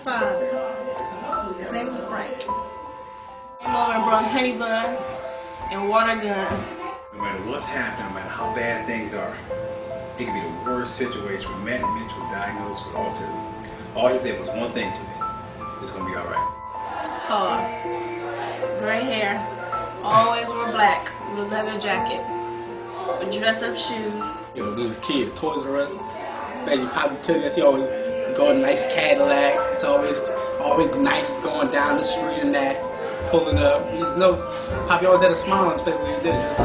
father, his name is Frank. Came over and brought honey buns and water guns. No matter what's happening, no matter how bad things are, it could be the worst situation. When Matt Mitch was diagnosed with autism, all he said was one thing to me: it's gonna be all right. Tall, gray hair, always wore black with a leather jacket, with dress-up shoes. You know, these kids, Toys R Us, especially Poppy took us. He always go in a nice Cadillac. It's always nice going down the street and that, pulling up. You know, Poppy always had a smile on his face when he did it.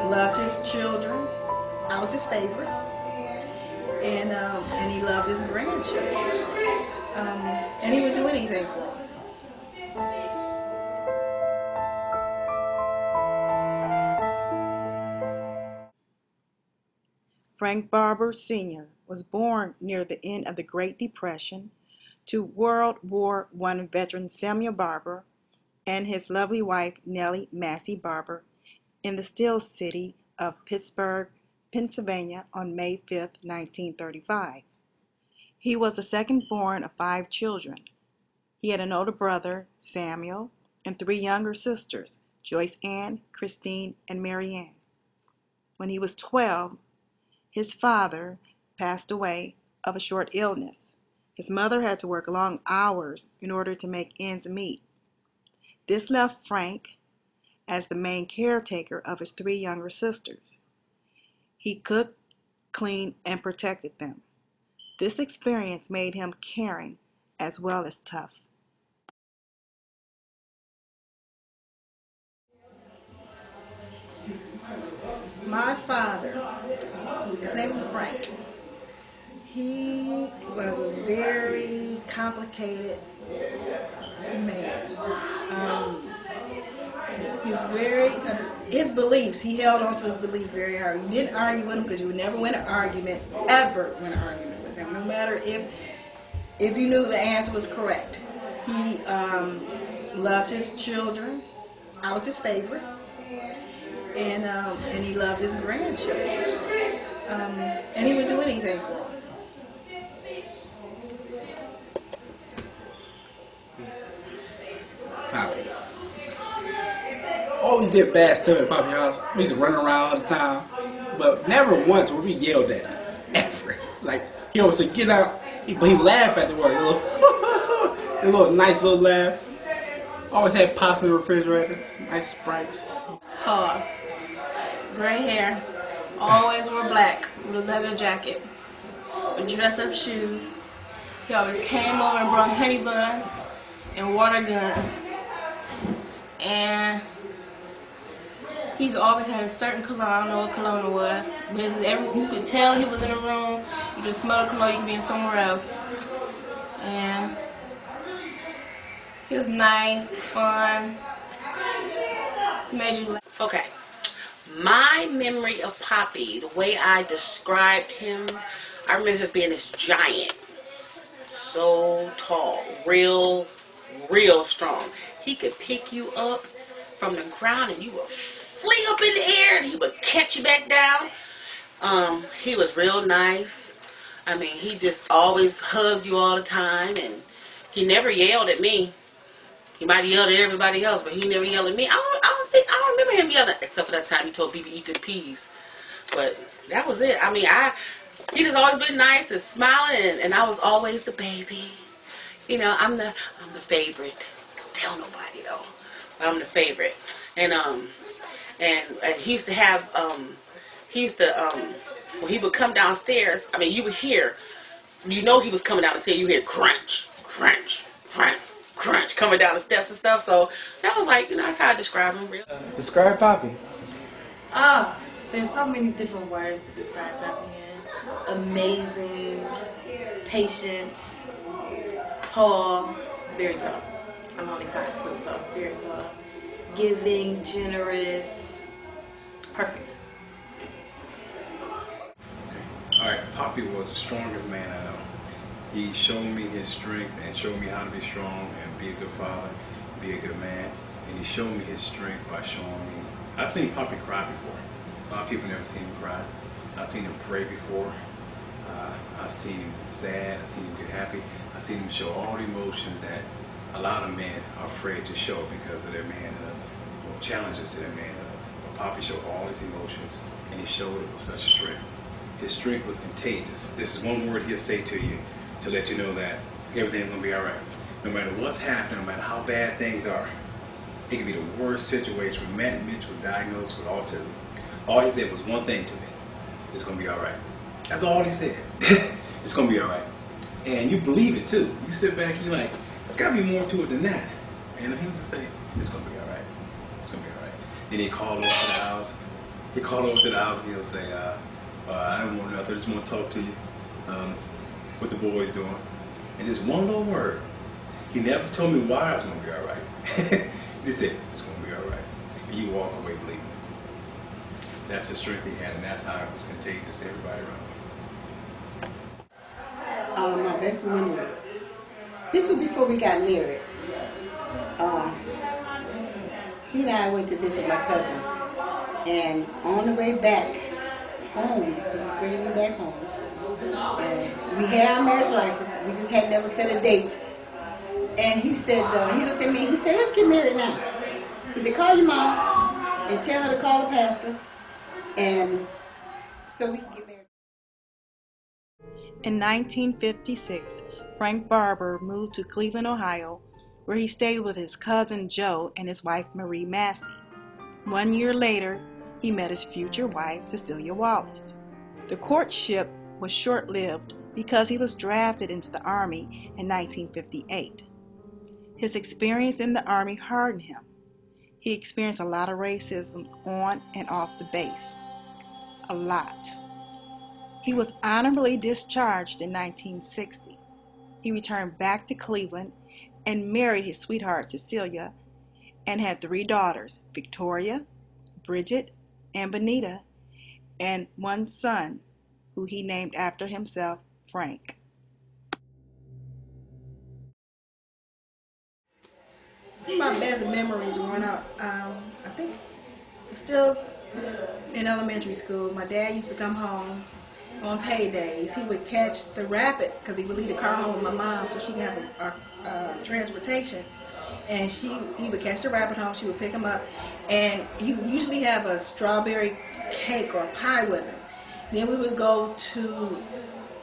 Loved his children. I was his favorite, and he loved his grandchildren. And he would do anything for them. Frank Barber Sr. was born near the end of the Great Depression to World War I veteran Samuel Barber and his lovely wife Nellie Massey Barber in the Steel City of Pittsburgh, Pennsylvania on May 5, 1935. He was the second born of 5 children. He had an older brother, Samuel, and 3 younger sisters, Joyce Ann, Christine, and Mary Ann. When he was 12, his father passed away of a short illness. His mother had to work long hours in order to make ends meet. This left Frank as the main caretaker of his 3 younger sisters. He cooked, cleaned, and protected them. This experience made him caring as well as tough. My father, his name is Frank. He was a very complicated man. He's his beliefs, he held on to his beliefs very hard. You didn't argue with him because you would never win an argument, ever win an argument with him, no matter if you knew the answer was correct. He loved his children. I was his favorite. And he loved his grandchildren. And he would do anything for them. Poppy always did bad stuff at Poppy's house. We used to run around all the time, but never once were we yelled at him. Ever. Like, he always said, "Get out." But he laughed at the word. A little nice little laugh. Always had pops in the refrigerator. Nice Sprites. Tall, gray hair, always wore black with a leather jacket, with dress-up shoes. He always came over and brought honey buns and water guns. And he's always had a certain cologne. I don't know what cologne it was. But you could tell he was in a room. You just smell the cologne, you could be in somewhere else. And he was nice, fun. He made you laugh. Okay. My memory of Poppy, the way I described him, I remember him being this giant. So tall. Real strong. He could pick you up from the ground and you would fling up in the air and he would catch you back down. He was real nice. I mean, he just always hugged you all the time, and he never yelled at me. He might have yelled at everybody else, but he never yelled at me. I don't remember him yelling, except for that time he told BB eat the peas. But that was it. I mean, he just always been nice and smiling, and I was always the baby. You know, I'm the favorite. Don't tell nobody though, but I'm the favorite. And he used to have when he would come downstairs. I mean, you would hear, you know, he was coming down the stairs. You hear crunch, crunch, crunch, crunch coming down the steps and stuff. So that was like, you know, that's how I describe him. Really. Describe Poppy. There's so many different words to describe Poppy in. Amazing, patient, tall, very tall. I'm only 5'2", so very tall. Giving, generous, perfect. Alright, Poppy was the strongest man I know. He showed me his strength and showed me how to be strong and be a good father, be a good man. And he showed me his strength by showing me. I've seen Poppy cry before. A lot of people never seen him cry. I've seen him pray before. I seen him get sad. I seen him get happy. I seen him show all the emotions that a lot of men are afraid to show because of their manhood, or challenges to their manhood. But Poppy showed all his emotions, and he showed it with such strength. His strength was contagious. This is one word he'll say to you to let you know that everything's going to be all right. No matter what's happening, no matter how bad things are, it could be the worst situation. When Matt Mitch was diagnosed with autism, all he said was one thing to me: it's going to be all right. That's all he said. It's going to be all right. And you believe it too. You sit back and you're like, there's got to be more to it than that. And he would just say, it's going to be all right. It's going to be all right. Then he'd call over to the house. He'd call over to the house and he'll say, I don't want nothing. I just want to talk to you. What the boy's doing. And just one little word. He never told me why it's going to be all right. He just said, it's going to be all right. And you walk away believing it. That's the strength he had, and that's how it was contagious to everybody around him. My best memory. This was before we got married. He and I went to visit my cousin. And on the way back home, he was bringing me back home. And we had our marriage license. We just had never set a date. And he said, he looked at me, he said, let's get married now. He said, call your mom and tell her to call the pastor. And so we can get married. In 1956, Frank Barber moved to Cleveland, Ohio, where he stayed with his cousin Joe and his wife Marie Massey. 1 year later, he met his future wife, Cecilia Wallace. The courtship was short-lived because he was drafted into the Army in 1958. His experience in the Army hardened him. He experienced a lot of racism on and off the base. A lot. He was honorably discharged in 1960. He returned back to Cleveland and married his sweetheart Cecilia and had 3 daughters, Victoria, Bridget, and Benita, and 1 son, who he named after himself, Frank. Some of my best memories growing up, I think still in elementary school, my dad used to come home on paydays. He would catch the rapid because he would leave the car home with my mom so she could have a transportation. And he would catch the rapid home, she would pick him up, and he would usually have a strawberry cake or a pie with him. Then we would go to,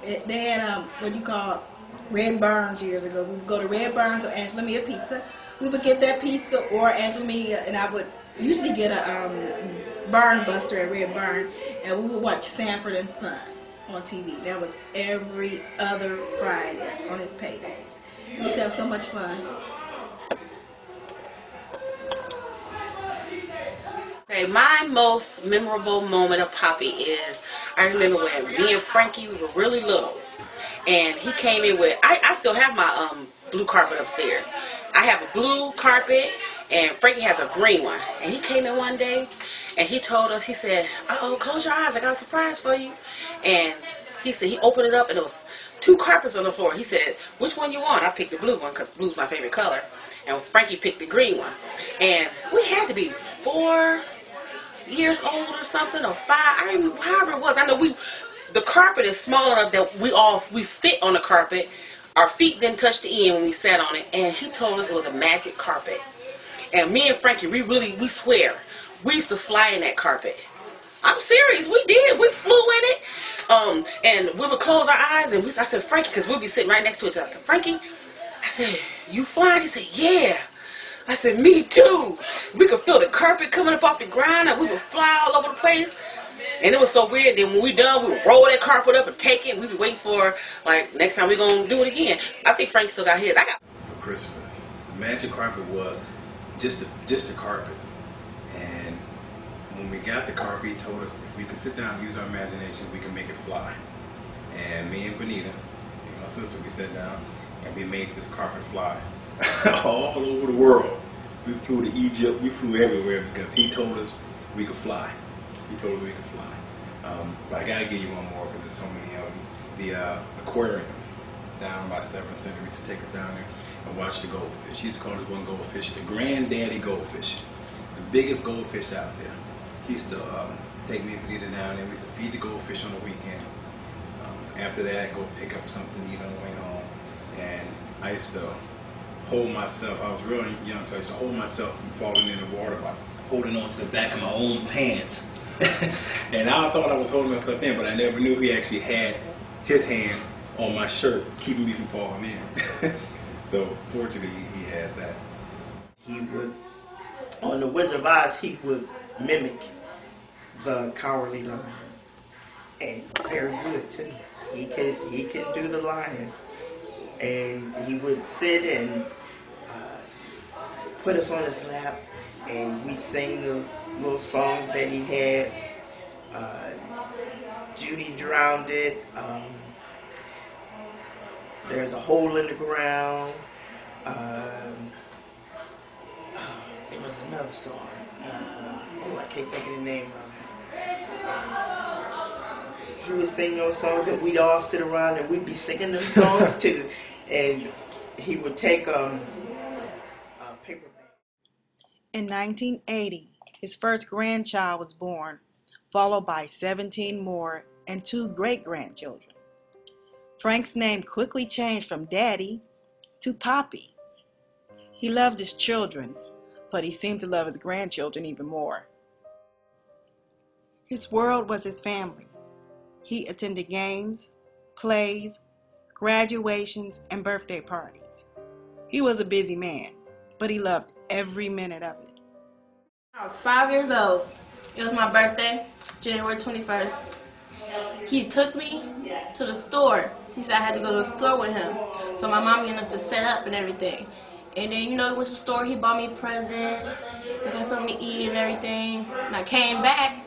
they had what you call Red Barns years ago. We would go to Red Barns or Angela Mia Pizza. We would get that pizza or Angela Mia, and I would usually get a Barn Buster at Red Barn, and we would watch Sanford and Son on TV. That was every other Friday on his paydays. We used to have so much fun. Okay, my most memorable moment of Poppy is, I remember when me and Frankie, we were really little, and he came in with, I still have my blue carpet upstairs. I have a blue carpet, and Frankie has a green one. And he came in one day, and he told us, he said, uh-oh, close your eyes, I got a surprise for you. And he said, he opened it up, and there was 2 carpets on the floor. He said, which one you want? I picked the blue one, because blue's my favorite color. And Frankie picked the green one. And we had to be 4 years old or something, or 5, I don't remember, however it was. I know the carpet is small enough that we fit on the carpet. Our feet didn't touch the end when we sat on it, and he told us it was a magic carpet. And me and Frankie, we swear, we used to fly in that carpet. I'm serious, we did. We flew in it, and we would close our eyes, and I said, Frankie, because we'd be sitting right next to each other. I said, Frankie, I said, you flying? He said, yeah. I said, me too. We could feel the carpet coming up off the ground, and we would fly all over the place. And it was so weird. Then when we done, we would roll that carpet up and take it. And we would wait for, like, next time we going to do it again. I think Frank still got his. For Christmas, the magic carpet was just a carpet. And when we got the carpet, he told us if we could sit down and use our imagination, we could make it fly. And me and Benita, and my sister, we sat down and we made this carpet fly all over the world. We flew to Egypt, we flew everywhere because he told us we could fly. He told us we could fly. But I gotta give you one more because there's so many of them. The aquarium down by 7th Center, he used to take us down there and watch the goldfish. He used to call this one goldfish the granddaddy goldfish. The biggest goldfish out there. He used to take me and Benita down there. We used to feed the goldfish on the weekend. After that, go pick up something to eat on the way home. And I used to hold myself. I was really young, so I used to hold myself from falling in the water by holding on to the back of my own pants. And I thought I was holding myself in, but I never knew he actually had his hand on my shirt, keeping me from falling in. So fortunately, he had that. He would, on the Wizard of Oz, he would mimic the Cowardly Lion, and very good too. He can do the lion, and he would sit and put us on his lap, and we sing the little songs that he had. Judy drowned it. There's a hole in the ground. There was another song. I can't think of the name of it. He would sing those songs, and we'd all sit around and we'd be singing them songs too. And he would take a paper bag. In 1980, his first grandchild was born, followed by 17 more and 2 great-grandchildren. Frank's name quickly changed from Daddy to Poppy. He loved his children, but he seemed to love his grandchildren even more. His world was his family. He attended games, plays, graduations, and birthday parties. He was a busy man, but he loved every minute of it. I was 5 years old. It was my birthday, January 21st. He took me to the store. He said I had to go to the store with him. So my mom ended up to set up and everything. And then, we went to the store. He bought me presents. I got something to eat and everything. And I came back.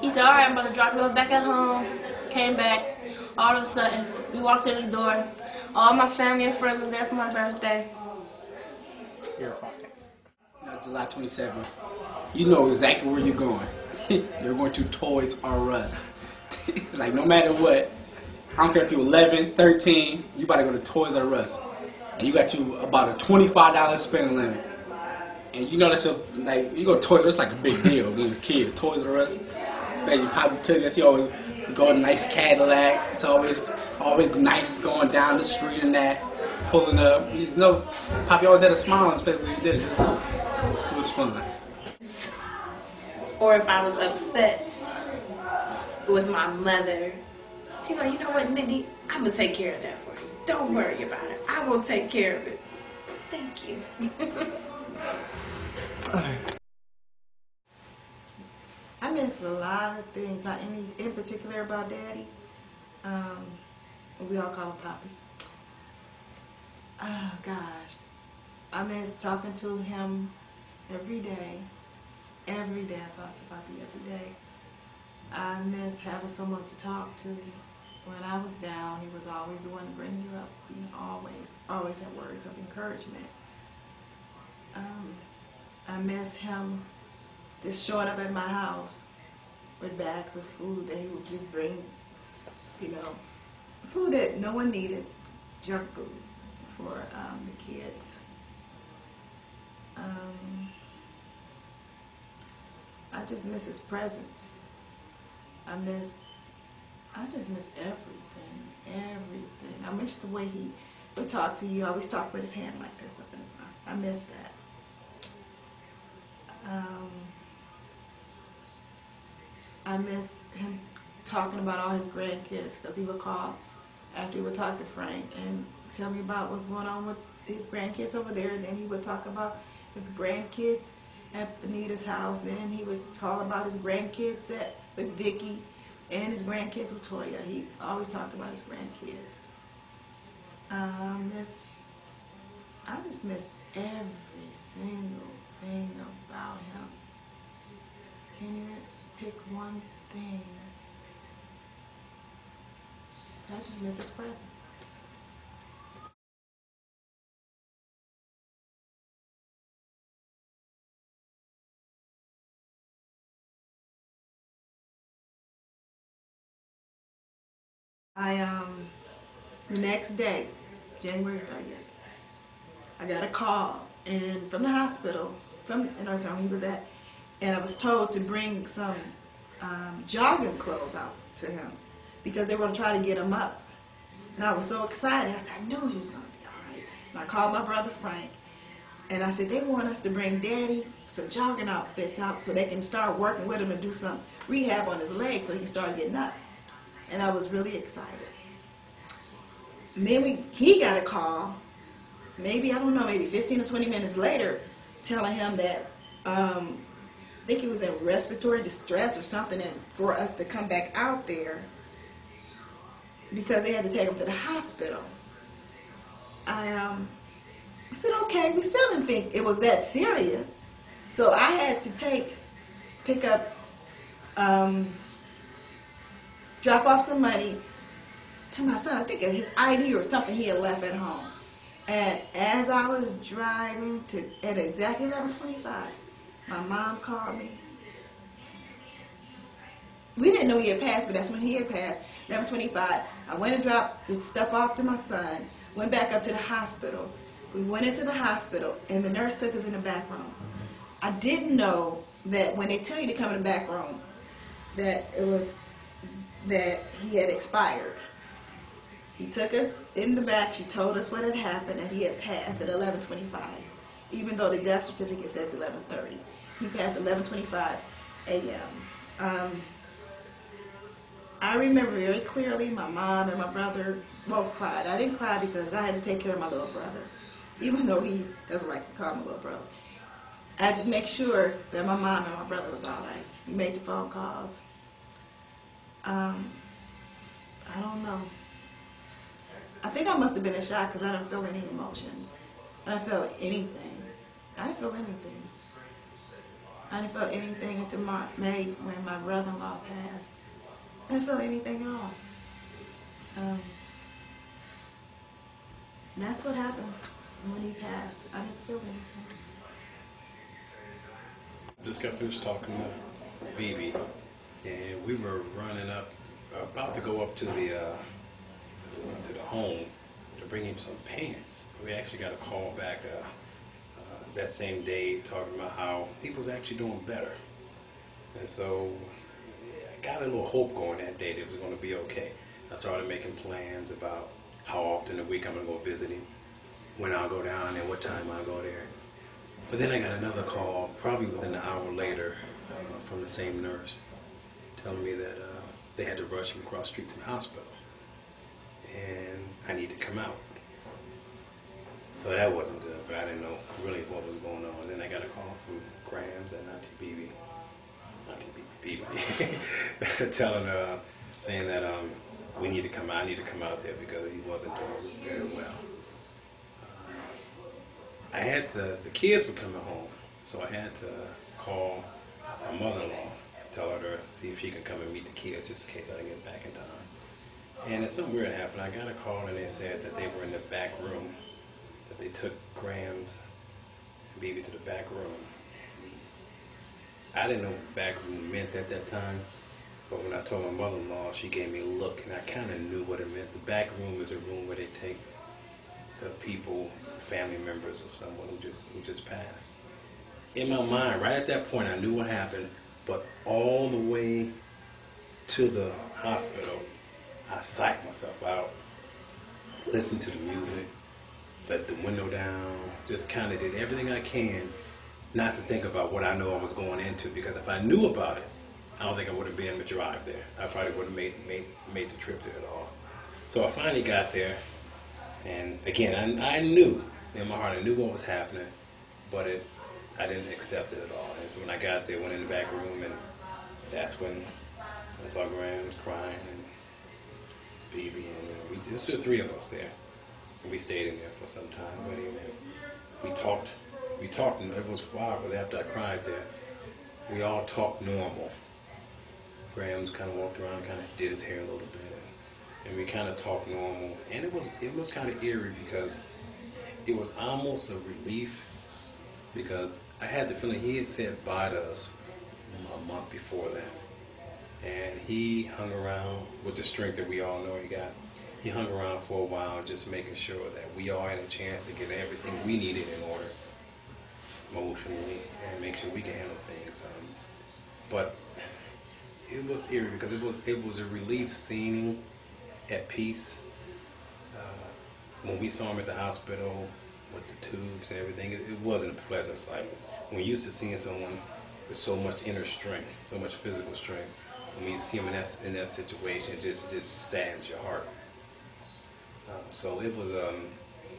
He said, all right, I'm about to drop you off back at home. Came back. All of a sudden, we walked in the door. All my family and friends was there for my birthday. You're fine. July 27th. You know exactly where you're going. You're going to Toys R Us. Like, no matter what, I don't care if you're 11, 13, you about to go to Toys R Us. And you got you about a $25 spending limit. And you know that's like, you go to Toys R Us, like a big deal. These kids, Toys R Us. Especially Papa took us, he always go in a nice Cadillac. It's always nice going down the street and that, pulling up. Poppy always had a smile on his face when he did it. It was fun. Or if I was upset with my mother, he'd be like, you know what, Niddy, I'm going to take care of that for you. Don't worry about it. I will take care of it. Thank you. I miss a lot of things, not any in particular about Daddy. We all call him Poppy. Oh gosh, I miss talking to him every day. Every day I talk to Poppy every day. I miss having someone to talk to. When I was down, he was always the one to bring you up. Always had words of encouragement. I miss him just showing up at my house with bags of food that he would just bring, food that no one needed, junk food for the kids. I just miss his presence. I just miss everything. I miss the way he would talk to you. Always talk with his hand like this up in his mouth. I miss that. I miss him talking about all his grandkids, because he would call after he would talk to Frank and tell me about what's going on with his grandkids over there. And then he would talk about his grandkids at Benita's house. Then he would call about his grandkids with Vicky and his grandkids with Toya. He always talked about his grandkids. I just miss every single thing about him. Can't even pick one thing. I just miss his presence. The next day, January 30th, I got a call from the hospital, from the nursing home he was at, and I was told to bring some jogging clothes out to him because they were going to try to get him up. And I was so excited. I said, I knew he was going to be all right. And I called my brother Frank, and I said, they want us to bring Daddy some jogging outfits out so they can start working with him and do some rehab on his legs so he can start getting up. And I was really excited. And then he got a call, maybe, I don't know, maybe 15 or 20 minutes later, telling him that I think he was in respiratory distress or something, and for us to come back out there because they had to take him to the hospital. I said, okay, we still didn't think it was that serious. So I had to pick up, drop off some money to my son. I think his ID or something he had left at home. And as I was driving at exactly 11:25, my mom called me. We didn't know he had passed, but that's when he had passed, 11:25. I went and dropped the stuff off to my son, went back up to the hospital. We went into the hospital, and the nurse took us in the back room. I didn't know that when they tell you to come in the back room, that he had expired. He took us in the back. She told us what had happened, that he had passed at 11:25, even though the death certificate says 11:30. He passed at 11:25 a.m. I remember very clearly my mom and my brother both cried. I didn't cry because I had to take care of my little brother, even though he doesn't like to call him a little brother. I had to make sure that my mom and my brother was all right. We made the phone calls. I don't know. I think I must have been in shock because I didn't feel any emotions. I didn't feel anything. I didn't feel anything. I didn't feel anything until May when my brother-in-law passed. I didn't feel anything at all. That's what happened when he passed. I didn't feel anything. Just got finished talking to BB, and we were running up, about to go up to the home to bring him some pants. We actually got a call back that same day talking about how he was actually doing better. And so I got a little hope going that day that it was going to be okay. I started making plans about how often a week I'm going to go visit him, when I'll go down there, what time I'll go there. But then I got another call, probably within an hour later, from the same nurse, telling me that they had to rush him across the street to the hospital. And I need to come out. So that wasn't good, but I didn't know really what was going on. And then I got a call from Grams and Auntie BB, telling her, saying that we need to come out. I need to come out there because he wasn't doing very well. The kids were coming home, so I had to call my mother-in-law and tell her to see if she could come and meet the kids just in case I didn't get back in time. And then something weird happened. I got a call and they said that they were in the back room, that they took Grams and BB to the back room. And I didn't know what back room meant at that time, but when I told my mother-in-law, she gave me a look, and I kind of knew what it meant. The back room is a room where they take the people, family members of someone who just passed. In my mind, right at that point, I knew what happened, but all the way to the hospital, I psyched myself out, listened to the music, let the window down, just kind of did everything I can not to think about what I know I was going into, because if I knew about it, I don't think I would have been able to drive there. I probably would have made the trip there at all. So I finally got there, and again, I knew in my heart, I knew what was happening, but I didn't accept it at all. And so when I got there, went in the back room, and that's when I saw Grams crying and BB, and it was just three of us there. And we stayed in there for some time with him, and we talked, and it was wild, but after I cried there, we all talked normal. Grams kind of walked around, kind of did his hair a little bit, and we kind of talked normal. And it was kind of eerie because it was almost a relief, because I had the feeling he had said bye to us a month before that. And he hung around with the strength that we all know he got. He hung around for a while just making sure that we all had a chance to get everything we needed in order emotionally and make sure we can handle things. But it was eerie because it was a relief seeing at peace. When we saw him at the hospital with the tubes and everything, it wasn't a pleasant sight. We're used to seeing someone with so much inner strength, so much physical strength. When you see him in that situation, it just saddens your heart. So it was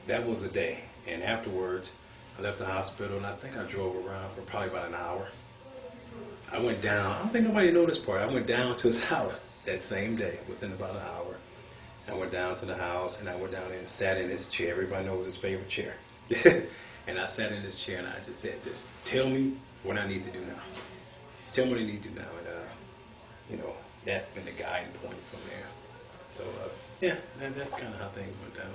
that was a day. And afterwards, I left the hospital, and I think I drove around for probably about an hour. I went down. I don't think nobody knew this part. I went down to his house that same day, within about an hour. I went down to the house, and I went down and sat in his chair. Everybody knows his favorite chair. And I sat in his chair, and I just said, "Just tell me what I need to do now. Tell me what I need to do now." And that's been the guiding point from there. So yeah, that's kind of how things went down.